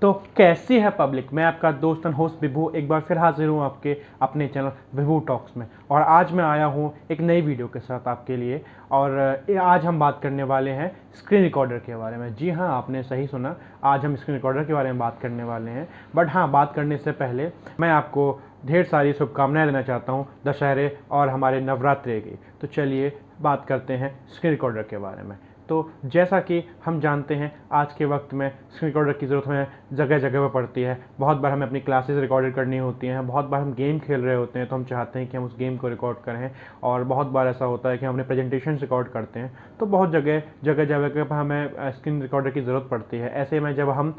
तो कैसी है पब्लिक। मैं आपका दोस्त एंड होस्ट विभू एक बार फिर हाजिर हूँ आपके अपने चैनल विभू टॉक्स में। और आज मैं आया हूँ एक नई वीडियो के साथ आपके लिए। और आज हम बात करने वाले हैं स्क्रीन रिकॉर्डर के बारे में। जी हाँ, आपने सही सुना, आज हम स्क्रीन रिकॉर्डर के बारे में बात करने वाले हैं। बट हाँ, बात करने से पहले मैं आपको ढेर सारी शुभकामनाएं देना चाहता हूँ दशहरे और हमारे नवरात्रे की। तो चलिए बात करते हैं स्क्रीन रिकॉर्डर के बारे में। तो जैसा कि हम जानते हैं, आज के वक्त में स्क्रीन रिकॉर्डर की ज़रूरत हमें जगह जगह पर पड़ती है। बहुत बार हमें अपनी क्लासेस रिकॉर्डेड करनी होती हैं, बहुत बार हम गेम खेल रहे होते हैं तो हम चाहते हैं कि हम उस गेम को रिकॉर्ड करें। और बहुत बार ऐसा होता है कि हम अपने प्रेजेंटेशन रिकॉर्ड करते हैं, तो बहुत जगह जगह पर हमें स्क्रीन रिकॉर्डर की ज़रूरत पड़ती है। ऐसे में जब हम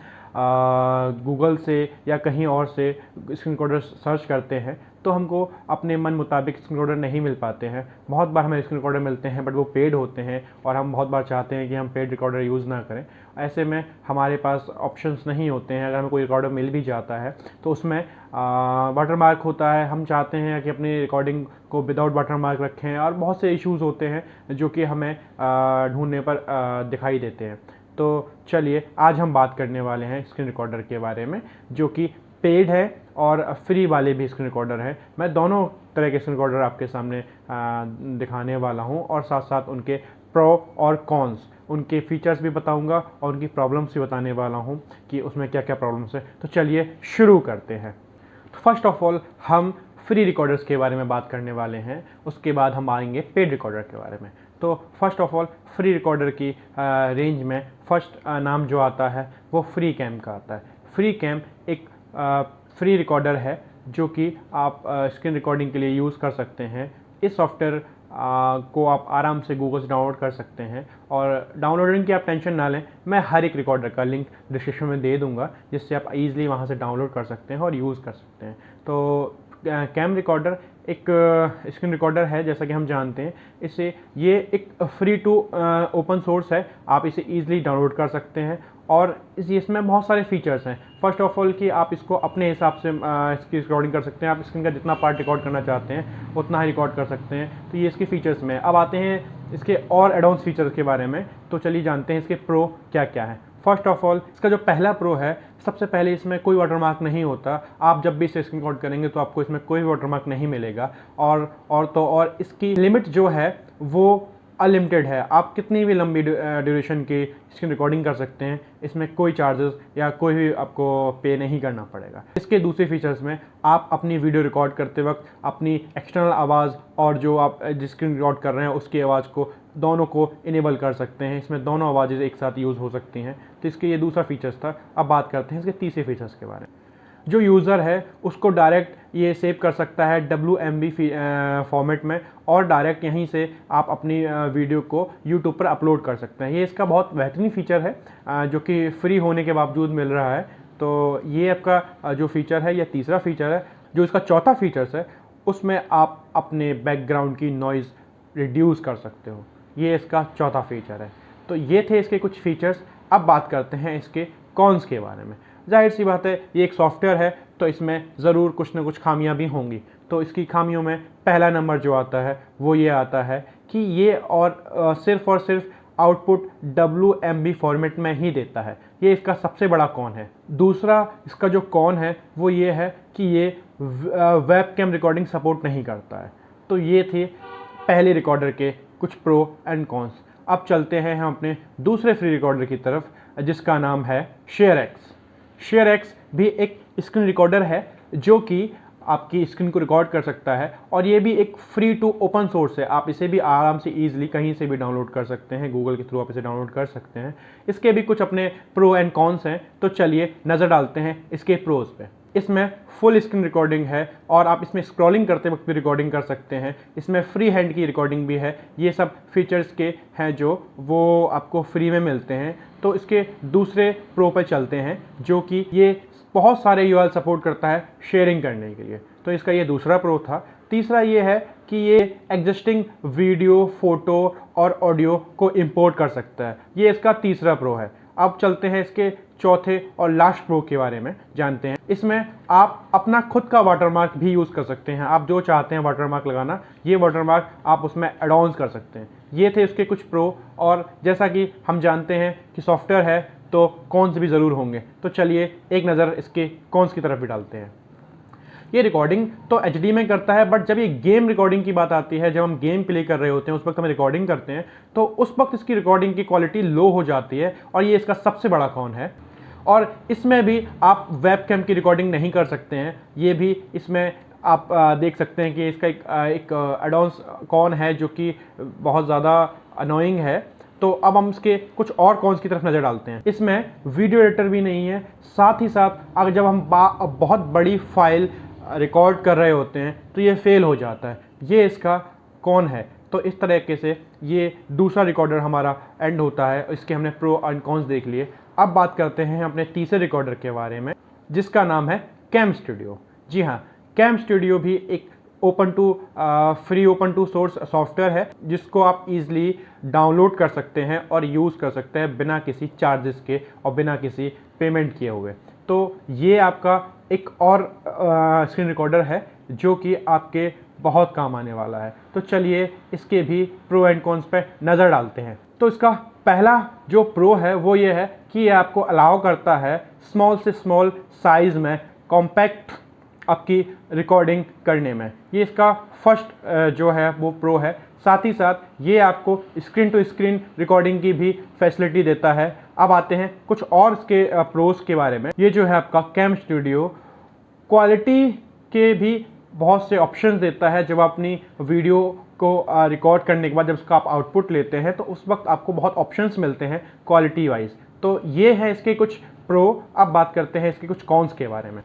गूगल से या कहीं और से स्क्रीन रिकॉर्डर सर्च करते हैं तो हमको अपने मन मुताबिक स्क्रीन रिकॉर्डर नहीं मिल पाते हैं। बहुत बार हमें स्क्रीन रिकॉर्डर मिलते हैं बट वो पेड होते हैं और हम बहुत बार चाहते हैं कि हम पेड रिकॉर्डर यूज़ ना करें। ऐसे में हमारे पास ऑप्शंस नहीं होते हैं। अगर हमें कोई रिकॉर्डर मिल भी जाता है तो उसमें वाटरमार्क होता है। हम चाहते हैं कि अपनी रिकॉर्डिंग को विदाउट वाटरमार्क रखें और बहुत से इश्यूज़ होते हैं जो कि हमें ढूंढने पर दिखाई देते हैं। तो चलिए आज हम बात करने वाले हैं स्क्रीन रिकॉर्डर के बारे में, जो कि पेड है और फ्री वाले भी स्क्रीन रिकॉर्डर है। मैं दोनों तरह के स्क्रीन रिकॉर्डर आपके सामने दिखाने वाला हूं और साथ साथ उनके प्रो और कॉन्स, उनके फीचर्स भी बताऊंगा और उनकी प्रॉब्लम्स भी बताने वाला हूं कि उसमें क्या क्या प्रॉब्लम्स है। तो चलिए शुरू करते हैं। फर्स्ट ऑफ ऑल हम फ्री रिकॉर्डर्स के बारे में बात करने वाले हैं, उसके बाद हम आएंगे पेड रिकॉर्डर के बारे में। तो first of all free recorder की रेंज में फर्स्ट नाम जो आता है वो फ्री कैम का आता है। फ्री कैम एक फ्री रिकॉर्डर है जो कि आप स्क्रीन रिकॉर्डिंग के लिए यूज़ कर सकते हैं। इस सॉफ्टवेयर को आप आराम से गूगल से डाउनलोड कर सकते हैं और डाउनलोडिंग की आप टेंशन ना लें, मैं हर एक रिकॉर्डर का लिंक डिस्क्रिप्शन में दे दूंगा जिससे आप ईज़िली वहाँ से डाउनलोड कर सकते हैं और यूज़ कर सकते हैं। तो कैम रिकॉर्डर एक स्क्रीन रिकॉर्डर है जैसा कि हम जानते हैं। इसे ये एक फ्री टू ओपन सोर्स है, आप इसे ईज़िली डाउनलोड कर सकते हैं और इसमें बहुत सारे फीचर्स हैं। फर्स्ट ऑफ ऑल कि आप इसको अपने हिसाब से इसकी रिकॉर्डिंग कर सकते हैं। आप स्क्रीन का जितना पार्ट रिकॉर्ड करना चाहते हैं उतना ही रिकॉर्ड कर सकते हैं। तो ये इसके फीचर्स में। अब आते हैं इसके और एडवांस फीचर्स के बारे में। तो चलिए जानते हैं इसके प्रो क्या क्या है। फर्स्ट ऑफ ऑल इसका जो पहला प्रो है, सबसे पहले इसमें कोई वाटरमार्क नहीं होता। आप जब भी इसे स्क्रीन रिकॉर्ड करेंगे तो आपको इसमें कोई वाटरमार्क नहीं मिलेगा। और इसकी लिमिट जो है वो अनलिमिटेड है। आप कितनी भी लंबी ड्यूरेशन की स्क्रीन रिकॉर्डिंग कर सकते हैं, इसमें कोई चार्जेस या कोई भी आपको पे नहीं करना पड़ेगा। इसके दूसरे फीचर्स में आप अपनी वीडियो रिकॉर्ड करते वक्त अपनी एक्सटर्नल आवाज़ और जो आप जिस स्क्रीन रिकॉर्ड कर रहे हैं उसकी आवाज़ को दोनों को इनेबल कर सकते हैं। इसमें दोनों आवाज़ें एक साथ यूज़ हो सकती हैं। तो इसके ये दूसरा फीचर्स था। अब बात करते हैं इसके तीसरे फीचर्स के बारे में। जो यूज़र है उसको डायरेक्ट ये सेव कर सकता है WMV फॉर्मेट में और डायरेक्ट यहीं से आप अपनी वीडियो को यूट्यूब पर अपलोड कर सकते हैं। ये इसका बहुत बेहतरीन फीचर है जो कि फ्री होने के बावजूद मिल रहा है। तो ये आपका जो फीचर है, यह तीसरा फीचर है। जो इसका चौथा फीचर्स है उसमें आप अपने बैकग्राउंड की नॉइज़ रिड्यूस कर सकते हो। ये इसका चौथा फीचर है। तो ये थे इसके कुछ फीचर्स। अब बात करते हैं इसके कॉन्स के बारे में। जाहिर सी बात है, ये एक सॉफ्टवेयर है तो इसमें ज़रूर कुछ ना कुछ खामियां भी होंगी। तो इसकी खामियों में पहला नंबर जो आता है वो ये आता है कि ये सिर्फ और सिर्फ आउटपुट WMV फॉर्मेट में ही देता है। ये इसका सबसे बड़ा कॉन है। दूसरा इसका जो कॉन है वो ये है कि ये वेब कैम रिकॉर्डिंग सपोर्ट नहीं करता है। तो ये थे पहले रिकॉर्डर के कुछ प्रो एंड कॉन्स। अब चलते हैं हम अपने दूसरे फ्री रिकॉर्डर की तरफ जिसका नाम है ShareX। ShareX भी एक स्क्रीन रिकॉर्डर है जो कि आपकी स्क्रीन को रिकॉर्ड कर सकता है और ये भी एक फ्री टू ओपन सोर्स है। आप इसे भी आराम से ईजिली कहीं से भी डाउनलोड कर सकते हैं, गूगल के थ्रू आप इसे डाउनलोड कर सकते हैं। इसके भी कुछ अपने प्रो एंड कॉन्स हैं। तो चलिए नज़र डालते हैं इसके प्रोज पे। इसमें फुल स्क्रीन रिकॉर्डिंग है और आप इसमें स्क्रॉलिंग करते वक्त भी रिकॉर्डिंग कर सकते हैं। इसमें फ्री हैंड की रिकॉर्डिंग भी है। ये सब फीचर्स के हैं जो वो आपको फ्री में मिलते हैं। तो इसके दूसरे प्रो पे चलते हैं जो कि ये बहुत सारे URL सपोर्ट करता है शेयरिंग करने के लिए। तो इसका ये दूसरा प्रो था। तीसरा ये है कि ये एग्जिस्टिंग वीडियो, फोटो और ऑडियो को इंपोर्ट कर सकता है। ये इसका तीसरा प्रो है। अब चलते हैं इसके चौथे और लास्ट प्रो के बारे में जानते हैं। इसमें आप अपना खुद का वाटरमार्क भी यूज़ कर सकते हैं। आप जो चाहते हैं वाटरमार्क लगाना, ये वाटरमार्क आप उसमें एड ऑन्स कर सकते हैं। ये थे इसके कुछ प्रो। और जैसा कि हम जानते हैं कि सॉफ्टवेयर है तो कॉन्स भी ज़रूर होंगे। तो चलिए एक नज़र इसके कॉन्स की तरफ भी डालते हैं। ये रिकॉर्डिंग तो HD में करता है, बट जब ये गेम रिकॉर्डिंग की बात आती है, जब हम गेम प्ले कर रहे होते हैं उस वक्त हम रिकॉर्डिंग करते हैं, तो उस वक्त इसकी रिकॉर्डिंग की क्वालिटी लो हो जाती है और ये इसका सबसे बड़ा कॉन है। और इसमें भी आप वेबकैम की रिकॉर्डिंग नहीं कर सकते हैं। ये भी इसमें आप देख सकते हैं कि इसका एक एडवांस कॉन है जो कि बहुत ज़्यादा अनोइंग है। तो अब हम इसके कुछ और कॉन्स की तरफ नज़र डालते हैं। इसमें वीडियो एडिटर भी नहीं है, साथ ही साथ अगर जब हम बहुत बड़ी फाइल रिकॉर्ड कर रहे होते हैं तो ये फेल हो जाता है। ये इसका कॉन है। तो इस तरीके से ये दूसरा रिकॉर्डर हमारा एंड होता है। इसके हमने प्रो एंड कॉन्स देख लिए। अब बात करते हैं अपने तीसरे रिकॉर्डर के बारे में, जिसका नाम है कैम स्टूडियो। जी हाँ, कैम स्टूडियो भी एक free open to source software है, जिसको आप इजीली डाउनलोड कर सकते हैं और यूज़ कर सकते हैं बिना किसी चार्जेस के और बिना किसी पेमेंट किए हुए। तो ये आपका एक और स्क्रीन रिकॉर्डर है जो कि आपके बहुत काम आने वाला है। तो चलिए इसके भी प्रो एंड कॉन्स पे नज़र डालते हैं। तो इसका पहला जो प्रो है वो ये है कि ये आपको अलाउ करता है स्मॉल से स्मॉल साइज़ में कॉम्पैक्ट आपकी रिकॉर्डिंग करने में। ये इसका फर्स्ट जो है वो प्रो है। साथ ही साथ ये आपको स्क्रीन टू स्क्रीन रिकॉर्डिंग की भी फैसिलिटी देता है। अब आते हैं कुछ और इसके प्रोस के बारे में। ये जो है आपका कैम स्टूडियो क्वालिटी के भी बहुत से ऑप्शंस देता है। जब आप अपनी वीडियो को रिकॉर्ड करने के बाद जब उसका आप आउटपुट लेते हैं तो उस वक्त आपको बहुत ऑप्शंस मिलते हैं क्वालिटी वाइज। तो ये है इसके कुछ प्रो। अब बात करते हैं इसके कुछ कॉन्स के बारे में।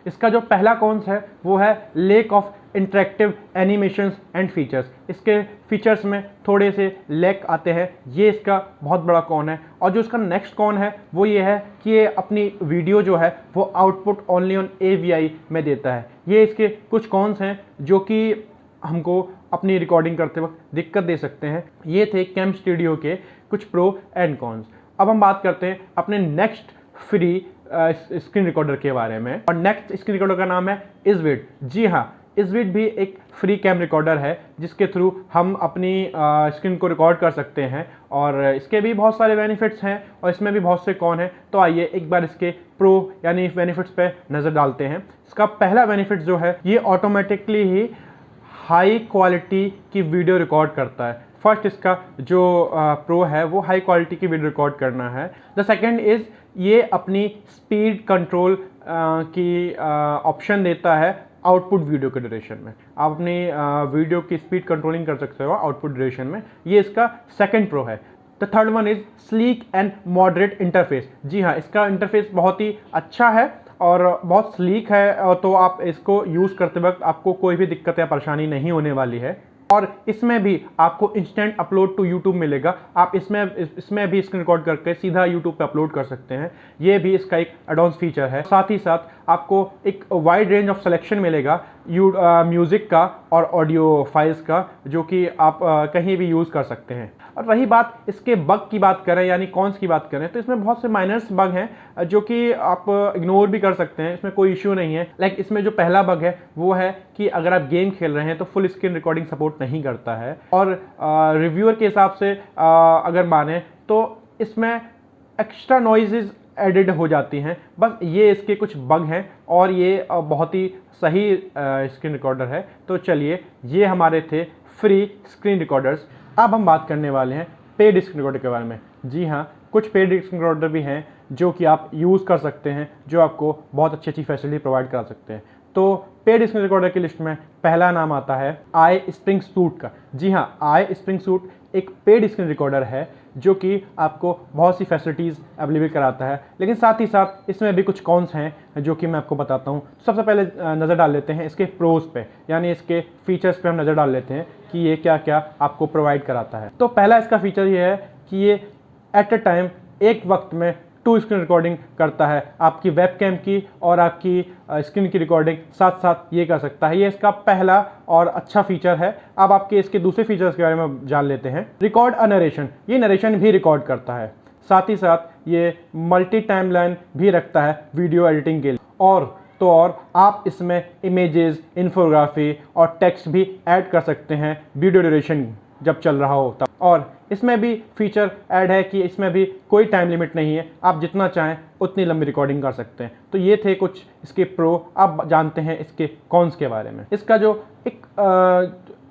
इसका जो पहला कॉन्स है वो है lack of interactive animations and features. इसके फीचर्स में थोड़े से लैक आते हैं, ये इसका बहुत बड़ा कॉन है। और जो इसका नेक्स्ट कॉन है वो ये है कि ये अपनी वीडियो जो है वो आउटपुट ओनली ऑन AVI में देता है। ये इसके कुछ कॉन्स हैं जो कि हमको अपनी रिकॉर्डिंग करते वक्त दिक्कत दे सकते हैं। ये थे कैम स्टूडियो के कुछ प्रो एंड कॉन्स। अब हम बात करते हैं अपने नेक्स्ट फ्री स्क्रीन रिकॉर्डर के बारे में। और नेक्स्ट स्क्रीन रिकॉर्डर का नाम है इज़विड। जी हाँ, इज़विड भी एक फ्री कैम रिकॉर्डर है जिसके थ्रू हम अपनी स्क्रीन को रिकॉर्ड कर सकते हैं। और इसके भी बहुत सारे बेनिफिट्स हैं और इसमें भी बहुत से कॉन हैं। तो आइए एक बार इसके प्रो यानी बेनिफिट्स पे नज़र डालते हैं। इसका पहला बेनिफिट जो है ये ऑटोमेटिकली ही हाई क्वालिटी की वीडियो रिकॉर्ड करता है। फर्स्ट इसका जो प्रो है वो हाई क्वालिटी की वीडियो रिकॉर्ड करना है। द सेकंड इज़ ये अपनी स्पीड कंट्रोल की ऑप्शन देता है आउटपुट वीडियो के ड्यूरेशन में। आप अपनी वीडियो की स्पीड कंट्रोलिंग कर सकते हो आउटपुट ड्यूरेशन में। ये इसका सेकंड प्रो है। The third one is sleek and moderate interface. जी हाँ, इसका इंटरफेस बहुत ही अच्छा है और बहुत स्लीक है। तो आप इसको यूज़ करते वक्त आपको कोई भी दिक्कत या परेशानी नहीं होने वाली है। और इसमें भी आपको इंस्टेंट अपलोड टू यूट्यूब मिलेगा। आप इसमें भी स्क्रीन रिकॉर्ड करके सीधा यूट्यूब पे अपलोड कर सकते हैं। ये भी इसका एक एडवांस फीचर है। साथ ही साथ आपको एक वाइड रेंज ऑफ सिलेक्शन मिलेगा म्यूज़िक का और ऑडियो फाइल्स का, जो कि आप कहीं भी यूज़ कर सकते हैं। और रही बात इसके बग की बात करें यानी कॉन्स की बात करें तो इसमें बहुत से माइनर्स बग हैं जो कि आप इग्नोर भी कर सकते हैं, इसमें कोई इश्यू नहीं है। लाइक इसमें जो पहला बग है वो है कि अगर आप गेम खेल रहे हैं तो फुल स्क्रीन रिकॉर्डिंग सपोर्ट नहीं करता है। और रिव्यूअर के हिसाब से अगर माने तो इसमें एक्स्ट्रा नॉइजेज एडिड हो जाती हैं। बस ये इसके कुछ बग हैं और ये बहुत ही सही स्क्रीन रिकॉर्डर है। तो चलिए ये हमारे थे फ्री स्क्रीन रिकॉर्डर्स। अब हम बात करने वाले हैं पेड स्क्रीन रिकॉर्डर के बारे में। जी हाँ, कुछ पेड स्क्रीन रिकॉर्डर भी हैं जो कि आप यूज़ कर सकते हैं, जो आपको बहुत अच्छी अच्छी फैसिलिटी प्रोवाइड करा सकते हैं। तो पेड स्क्रीन रिकॉर्डर की लिस्ट में पहला नाम आता है iSpringSuite का। जी हाँ, iSpringSuite एक पेड स्क्रीन रिकॉर्डर है जो कि आपको बहुत सी फैसिलिटीज़ अवेलेबल कराता है। लेकिन साथ ही साथ इसमें भी कुछ कॉन्स हैं जो कि मैं आपको बताता हूँ। सबसे पहले नज़र डाल लेते हैं इसके प्रोज पे, यानी इसके फीचर्स पे हम नज़र डाल लेते हैं कि ये क्या क्या आपको प्रोवाइड कराता है। तो पहला इसका फीचर ये है कि ये एट अ टाइम एक वक्त में 2 स्क्रीन रिकॉर्डिंग करता है। आपकी वेबकैम की और आपकी स्क्रीन की रिकॉर्डिंग साथ साथ ये कर सकता है। ये इसका पहला और अच्छा फीचर है। अब आपके इसके दूसरे फीचर्स के बारे में जान लेते हैं। रिकॉर्ड अ नरेशन, ये नरेशन भी रिकॉर्ड करता है। साथ ही साथ ये मल्टी टाइमलाइन भी रखता है वीडियो एडिटिंग के लिए। और आप इसमें इमेजेस, इन्फोग्राफी और टेक्स्ट भी ऐड कर सकते हैं वीडियो ड्यूरेशन जब चल रहा हो तब। और इसमें भी फीचर ऐड है कि इसमें भी कोई टाइम लिमिट नहीं है, आप जितना चाहें उतनी लंबी रिकॉर्डिंग कर सकते हैं। तो ये थे कुछ इसके प्रो। अब जानते हैं इसके कॉन्स के बारे में। इसका जो एक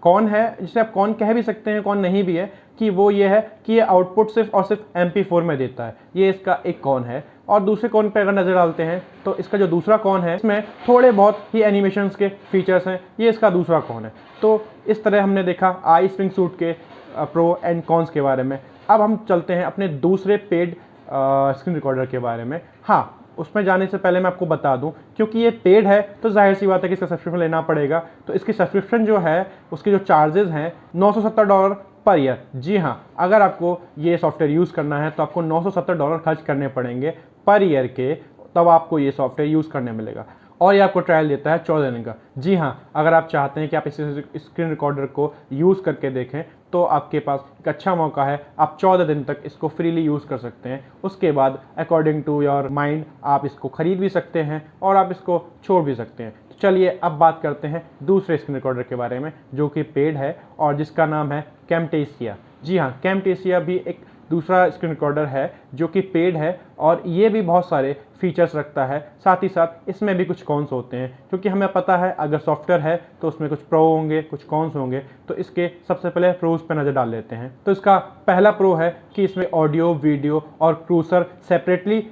कॉन है, जिसे आप कॉन कह भी सकते हैं, कॉन नहीं भी है, कि वो ये है कि ये आउटपुट सिर्फ और सिर्फ MP4 में देता है। ये इसका एक कॉन है। और दूसरे कॉन पे अगर नज़र डालते हैं तो इसका जो दूसरा कॉन है, इसमें थोड़े बहुत ही एनिमेशंस के फीचर्स हैं। ये इसका दूसरा कॉन है। तो इस तरह हमने देखा आई स्प्रिंग सूट के प्रो एंड कॉन्स के बारे में। अब हम चलते हैं अपने दूसरे पेड स्क्रीन रिकॉर्डर के बारे में। हाँ, उसमें जाने से पहले मैं आपको बता दूं, क्योंकि ये पेड है तो जाहिर सी बात है कि इसका सब्सक्रिप्शन लेना पड़ेगा। तो इसकी सब्सक्रिप्शन जो है, उसके जो चार्जेस हैं $970 पर ईयर। जी हाँ, अगर आपको ये सॉफ्टवेयर यूज़ करना है तो आपको $970 खर्च करने पड़ेंगे पर ईयर के, तब आपको ये सॉफ्टवेयर यूज़ करने मिलेगा। और ये आपको ट्रायल देता है 14 दिन का। जी हाँ, अगर आप चाहते हैं कि आप इस स्क्रीन रिकॉर्डर को यूज़ करके देखें तो आपके पास एक अच्छा मौका है। आप 14 दिन तक इसको फ्रीली यूज़ कर सकते हैं। उसके बाद अकॉर्डिंग टू योर माइंड आप इसको ख़रीद भी सकते हैं और आप इसको छोड़ भी सकते हैं। तो चलिए अब बात करते हैं दूसरे स्क्रीन रिकॉर्डर के बारे में, जो कि पेड है और जिसका नाम है कैमटेसिया। जी हाँ, कैमटेसिया भी एक दूसरा स्क्रीन रिकॉर्डर है जो कि पेड है और ये भी बहुत सारे फीचर्स रखता है। साथ ही साथ इसमें भी कुछ कॉन्स होते हैं, क्योंकि हमें पता है अगर सॉफ्टवेयर है तो उसमें कुछ प्रो होंगे, कुछ कॉन्स होंगे। तो इसके सबसे पहले प्रोज पे नज़र डाल लेते हैं। तो इसका पहला प्रो है कि इसमें ऑडियो, वीडियो और क्रूसर सेपरेटली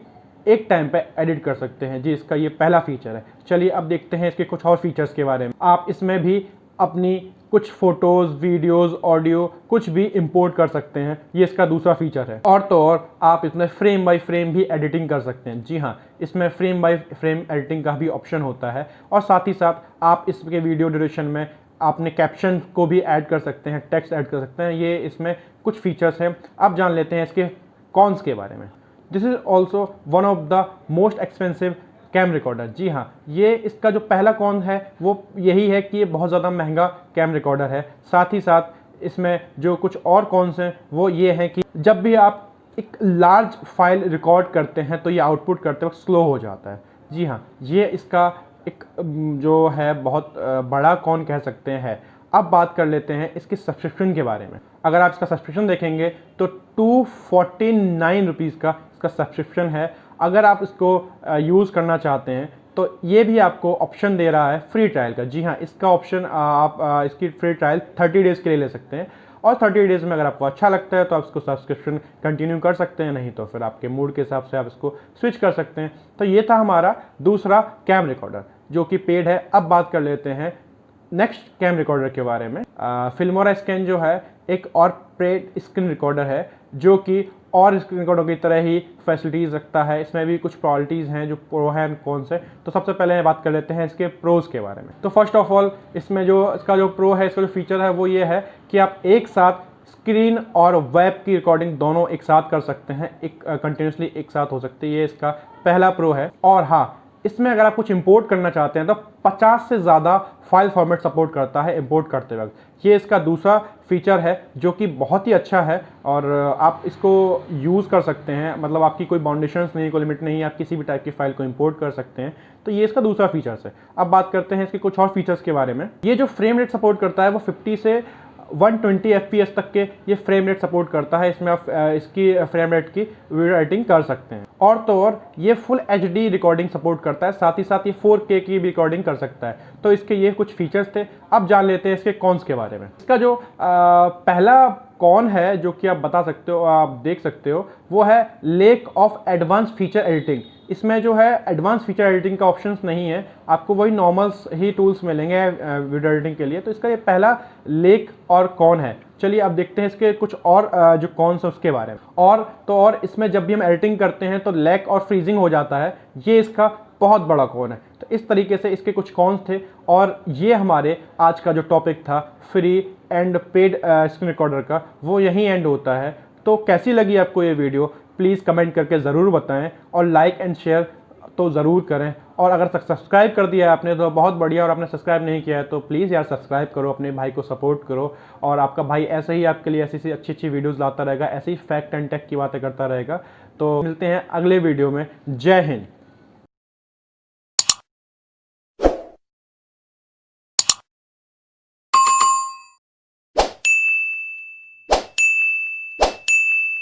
एक टाइम पे एडिट कर सकते हैं। जी, इसका ये पहला फीचर है। चलिए अब देखते हैं इसके कुछ और फीचर्स के बारे में। आप इसमें भी अपनी कुछ फोटोज़, वीडियोज़, ऑडियो कुछ भी इंपोर्ट कर सकते हैं। ये इसका दूसरा फीचर है। और तो और आप इसमें फ्रेम बाय फ्रेम भी एडिटिंग कर सकते हैं। जी हाँ, इसमें फ्रेम बाय फ्रेम एडिटिंग का भी ऑप्शन होता है। और साथ ही साथ आप इसके वीडियो ड्यूरेशन में आपने कैप्शन को भी ऐड कर सकते हैं, टेक्स्ट ऐड कर सकते हैं। ये इसमें कुछ फीचर्स हैं। अब जान लेते हैं इसके कॉन्स के बारे में। This is also one of the most expensive cam recorder. जी हाँ, ये इसका जो पहला कॉन है वो यही है कि ये बहुत ज़्यादा महंगा कैम रिकॉर्डर है। साथ ही साथ इसमें जो कुछ और कॉन्स हैं वो ये हैं कि जब भी आप एक लार्ज फाइल रिकॉर्ड करते हैं तो ये आउटपुट करते वक्त स्लो हो जाता है। जी हाँ, ये इसका एक जो है बहुत बड़ा कॉन कह सकते हैं। अब बात कर लेते हैं इसके सब्सक्रिप्शन के बारे में। अगर आप इसका सब्सक्रिप्शन देखेंगे तो 249 रुपीज़ का इसका सब्सक्रिप्शन है। अगर आप इसको यूज़ करना चाहते हैं तो ये भी आपको ऑप्शन दे रहा है फ्री ट्रायल का। जी हाँ, इसका ऑप्शन आप इसकी फ्री ट्रायल 30 डेज़ के लिए ले सकते हैं। और 30 डेज़ में अगर आपको अच्छा लगता है तो आप इसको सब्सक्रिप्शन कंटिन्यू कर सकते हैं, नहीं तो फिर आपके मूड के हिसाब से आप इसको स्विच कर सकते हैं। तो ये था हमारा दूसरा कैम रिकॉर्डर जो कि पेड है। अब बात कर लेते हैं नेक्स्ट कैम रिकॉर्डर के बारे में। फिल्मोरा स्कैन जो है एक और पेड स्क्रीन रिकॉर्डर है जो कि और स्क्रीन रिकॉर्डर की तरह ही फैसिलिटीज़ रखता है। इसमें भी कुछ क्वालिटीज़ हैं जो प्रो हैं एंड कौन से। तो सबसे पहले बात कर लेते हैं इसके प्रोज के बारे में। तो फर्स्ट ऑफ ऑल इसमें जो इसका जो प्रो है, इसका जो फीचर है वो ये है कि आप एक साथ स्क्रीन और वेब की रिकॉर्डिंग दोनों एक साथ कर सकते हैं, एक कंटिन्यूसली एक साथ हो सकती है। ये इसका पहला प्रो है। और हाँ, इसमें अगर आप कुछ इंपोर्ट करना चाहते हैं तो 50 से ज़्यादा फाइल फॉर्मेट सपोर्ट करता है इंपोर्ट करते वक्त। ये इसका दूसरा फीचर है जो कि बहुत ही अच्छा है और आप इसको यूज़ कर सकते हैं। मतलब आपकी कोई बाउंडेशंस नहीं, कोई लिमिट नहीं, आप किसी भी टाइप की फाइल को इंपोर्ट कर सकते हैं। तो ये इसका दूसरा फीचर्स है। अब बात करते हैं इसके कुछ और फीचर्स के बारे में। ये जो फ्रेम रेट सपोर्ट करता है वो 50 से 120 FPS तक के ये फ्रेम रेट सपोर्ट करता है। इसमें आप इसकी फ्रेम रेट की वीडियो एडिटिंग कर सकते हैं। और तो और ये फुल HD रिकॉर्डिंग सपोर्ट करता है, साथ ही साथ ये 4K की भी रिकॉर्डिंग कर सकता है। तो इसके ये कुछ फीचर्स थे। अब जान लेते हैं इसके कॉन्स के बारे में। इसका जो पहला कॉन है जो कि आप बता सकते हो, आप देख सकते हो, वो है lack of advance feature editing. इसमें जो है एडवांस फीचर एडिटिंग का ऑप्शंस नहीं है, आपको वही नॉर्मल ही टूल्स मिलेंगे वीडियो एडिटिंग के लिए। तो इसका ये पहला लैक और कॉन है। चलिए अब देखते हैं इसके कुछ और जो कॉन्स है उसके बारे में। और तो और इसमें जब भी हम एडिटिंग करते हैं तो लैक और फ्रीजिंग हो जाता है, ये इसका बहुत बड़ा कॉन है। तो इस तरीके से इसके कुछ कॉन्स थे। और ये हमारे आज का जो टॉपिक था free and paid screen recorder का, वो यहीं एंड होता है। तो कैसी लगी आपको ये वीडियो प्लीज़ कमेंट करके ज़रूर बताएं और लाइक एंड शेयर तो ज़रूर करें। और अगर सब्सक्राइब कर दिया है आपने तो बहुत बढ़िया, और आपने सब्सक्राइब नहीं किया है तो प्लीज़ यार सब्सक्राइब करो, अपने भाई को सपोर्ट करो। और आपका भाई ऐसे ही आपके लिए ऐसी अच्छी वीडियोज़ लाता रहेगा, ऐसे ही फैक्ट एंड टेक की बातें करता रहेगा। तो मिलते हैं अगले वीडियो में। जय हिंद।